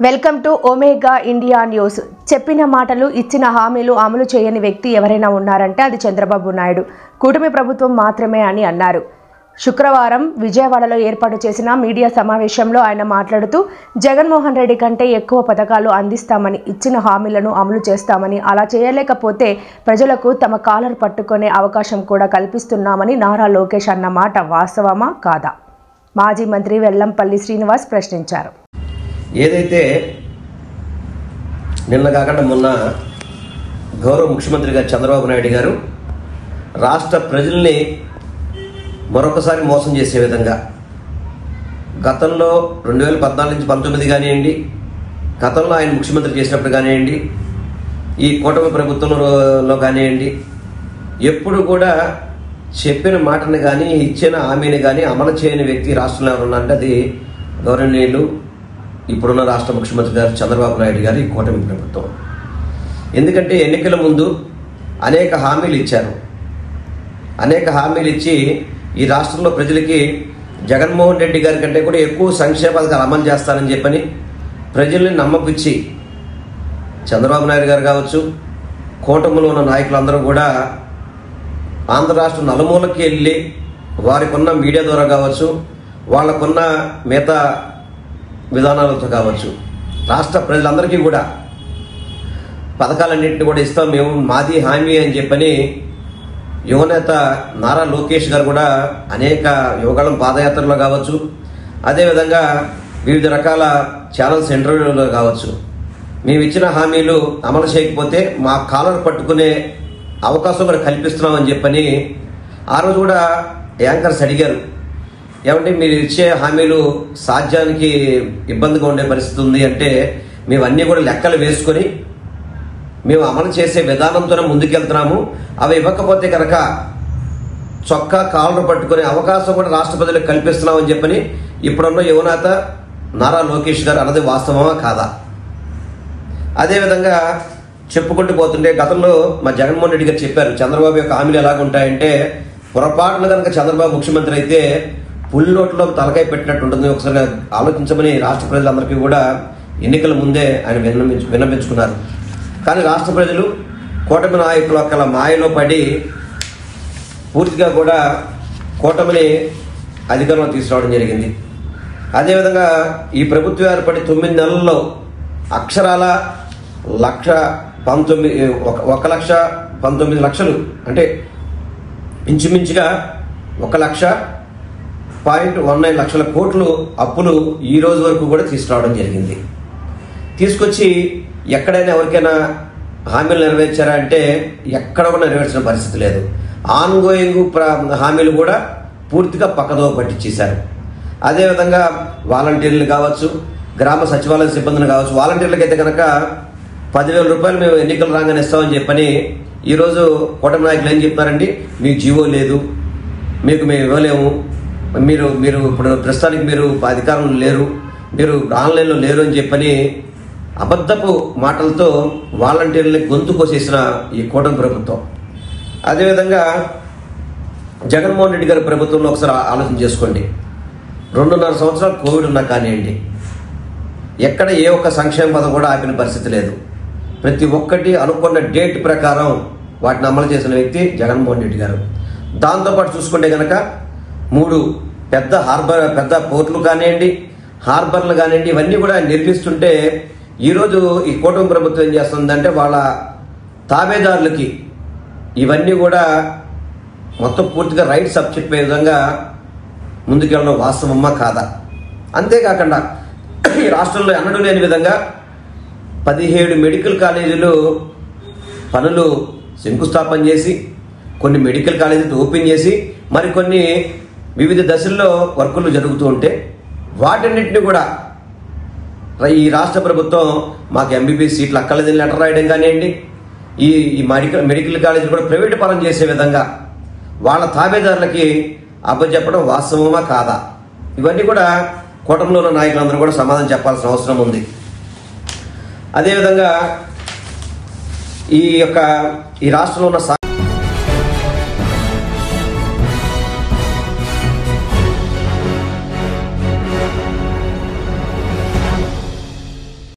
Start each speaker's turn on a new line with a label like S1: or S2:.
S1: Welcome to omega India news. చెప్పిన మాటలు ఇచ్చిన హామీలు అమలు చేయని వ్యక్తి ఎవరైనా ఉన్నారంటే అది చంద్రబాబు నాయుడు కూటమి ప్రభుత్వం మాత్రమే అని అన్నారు. శుక్రవారం విజయవాడలో ఏర్పాటు చేసిన మీడియా సమావేశంలో ఆయన మాట్లాడుతూ జగన్మోహన్ రెడ్డి కంటే ఎక్కువ పథకాలు అందిస్తామని, ఇచ్చిన హామీలను అమలు చేస్తామని, అలా చేయలేకపోతే ప్రజలకు తమ కాలర్ పట్టుకునే అవకాశం కూడా కల్పిస్తున్నామని నారా లోకేష్ అన్న మాట వాస్తవమా కాదా? మాజీ మంత్రి వెల్లంపల్లి శ్రీనివాస్ ప్రశ్నించారు.
S2: ఏదైతే నిన్న కాకుండా మొన్న గౌరవ ముఖ్యమంత్రి గారు చంద్రబాబు నాయుడు గారు రాష్ట్ర ప్రజల్ని మరొకసారి మోసం చేసే విధంగా గతంలో 2014 నుంచి 19 కానివ్వండి, గతంలో ఆయన ముఖ్యమంత్రి చేసినప్పుడు కానివ్వండి, ఈ కూటమి ప్రభుత్వంలో కానివ్వండి, ఎప్పుడు కూడా చెప్పిన మాటను కానీ ఇచ్చిన హామీని కానీ అమలు చేయని వ్యక్తి రాష్ట్రంలో ఉన్నారంటే అది గౌరవనీయులు ఇప్పుడున్న రాష్ట్ర ముఖ్యమంత్రి గారు చంద్రబాబు నాయుడు గారు, ఈ కూటమి ప్రభుత్వం. ఎందుకంటే ఎన్నికల ముందు అనేక హామీలు ఇచ్చారు. అనేక హామీలు ఇచ్చి ఈ రాష్ట్రంలో ప్రజలకి జగన్మోహన్ రెడ్డి గారి కంటే కూడా ఎక్కువ సంక్షేమ పథకాలు అమలు చేస్తారని చెప్పని ప్రజల్ని నమ్మపిచ్చి చంద్రబాబు నాయుడు గారు కావచ్చు, కూటమిలో ఉన్న నాయకులందరూ కూడా ఆంధ్ర రాష్ట్రం నలుమూలకి వెళ్ళి వారికి ఉన్న మీడియా ద్వారా కావచ్చు, వాళ్ళకున్న మిగతా విధానాలతో కావచ్చు, రాష్ట్ర ప్రజలందరికీ కూడా పథకాలన్నింటినీ కూడా ఇస్తాం మేము, మాది హామీ అని చెప్పని యువనేత నారా లోకేష్ గారు కూడా అనేక యువగళం పాదయాత్రలో కావచ్చు, అదేవిధంగా వివిధ రకాల ఛానల్స్ ఇంటర్వ్యూలో కావచ్చు, మేము ఇచ్చిన హామీలు అమలు చేయకపోతే మా కాలర్ పట్టుకునే అవకాశం కూడా కల్పిస్తున్నామని చెప్పని ఆ రోజు కూడా యాంకర్స్ అడిగారు. ఏమంటే మీరు ఇచ్చే హామీలు సాధ్యానికి ఇబ్బందిగా ఉండే పరిస్థితి ఉంది అంటే మేము అన్నీ కూడా లెక్కలు వేసుకొని మేము అమలు చేసే విధానంతోనే ముందుకెళ్తున్నాము, అవి ఇవ్వకపోతే కనుక చొక్కా కాళ్ళు పట్టుకునే అవకాశం కూడా రాష్ట్ర ప్రజలకు కల్పిస్తున్నామని చెప్పని ఇప్పుడున్న యువనేత నారా లోకేష్ గారు అన్నది వాస్తవమా కాదా? అదేవిధంగా చెప్పుకుంటూ పోతుంటే గతంలో మా జగన్మోహన్ రెడ్డి గారు చెప్పారు చంద్రబాబు యొక్క హామీలు ఎలాగుంటాయంటే పొరపాటున కనుక చంద్రబాబు ముఖ్యమంత్రి అయితే పుల్లోట్లో తలకాయ పెట్టినట్టు ఉంటుంది, ఒకసారి ఆలోచించమని రాష్ట్ర ప్రజలందరికీ కూడా ఎన్నికల ముందే ఆయన విన్నపించుకున్నారు. కానీ రాష్ట్ర ప్రజలు కూటమి నాయకుల యొక్క మాయలో పడి పూర్తిగా కూడా కూటమిని అధికారంలో తీసుకురావడం జరిగింది. అదేవిధంగా ఈ ప్రభుత్వం ఏర్పడి 9 నెలల్లో అక్షరాల 1,19,00,000 అంటే ఇంచుమించుగా 1,19 లక్షల కోట్లు అప్పులు ఈ రోజు వరకు కూడా తీసుకురావడం జరిగింది. తీసుకొచ్చి ఎక్కడైనా ఎవరికైనా హామీలు నెరవేర్చారా అంటే ఎక్కడ కూడా నెరవేర్చిన పరిస్థితి లేదు. ఆన్గోయింగ్ హామీలు కూడా పూర్తిగా పక్కదో పట్టించేశారు. అదేవిధంగా వాలంటీర్లు కావచ్చు, గ్రామ సచివాలయ సిబ్బందిని కావచ్చు, వాలంటీర్లకు అయితే కనుక 10,000 రూపాయలు మేము ఎన్నికలు రాగానే ఇస్తామని చెప్పని ఈరోజు కూటమి నాయకులు ఏం చెప్తారండి, మీకు జీవో లేదు, మీకు మేము ఇవ్వలేము, మీరు ఇప్పుడు ప్రస్తుతానికి మీరు అధికారంలో లేరు, మీరు ఆన్లైన్లో లేరు అని చెప్పని అబద్ధపు మాటలతో వాలంటీర్లని గొంతు కోసేసిన ఈ కూటమి ప్రభుత్వం. అదేవిధంగా జగన్మోహన్ రెడ్డి గారి ప్రభుత్వంలో ఒకసారి ఆలోచన చేసుకోండి. 2.5 సంవత్సరాలు కోవిడ్ ఉన్నా కానివ్వండి, ఎక్కడ ఏ ఒక్క సంక్షేమ పథకం కూడా ఆపిన పరిస్థితి లేదు. ప్రతి ఒక్కటి అనుకున్న డేట్ ప్రకారం వాటిని అమలు చేసిన వ్యక్తి జగన్మోహన్ రెడ్డి గారు. దాంతోపాటు చూసుకుంటే కనుక 3 పెద్ద పోర్టులు కానివ్వండి, హార్బర్లు కానివ్వండి, ఇవన్నీ కూడా నిర్మిస్తుంటే ఈరోజు ఈ కూటమి ప్రభుత్వం ఏం చేస్తుందంటే వాళ్ళ తాబేదారులకి ఇవన్నీ కూడా మొత్తం పూర్తిగా రైట్స్ అప్ చెప్పే విధంగా ముందుకెళ్ళడం వాస్తవమా కాదా? అంతేకాకుండా ఈ రాష్ట్రంలో ఎన్నడూ లేని విధంగా 17 మెడికల్ కాలేజీలు పనులు శంకుస్థాపన చేసి, కొన్ని మెడికల్ కాలేజీలు ఓపెన్ చేసి, మరికొన్ని వివిధ దశల్లో వర్కులు జరుగుతూ ఉంటే వాటన్నిటిని కూడా ఈ రాష్ట్ర ప్రభుత్వం మాకు ఎంబీబీఎస్ సీట్లు అక్కర్లేదని లెటర్ రాయడం కానివ్వండి, ఈ మెడికల్ కాలేజీలు కూడా ప్రైవేట్ పరం చేసే విధంగా వాళ్ళ తాబేదారులకి అప్పచెప్పడం వాస్తవమా కాదా? ఇవన్నీ కూడా కూటమిలో ఉన్న నాయకులందరూ కూడా సమాధానం చెప్పాల్సిన అవసరం ఉంది. అదేవిధంగా ఈ రాష్ట్రంలో ఉన్న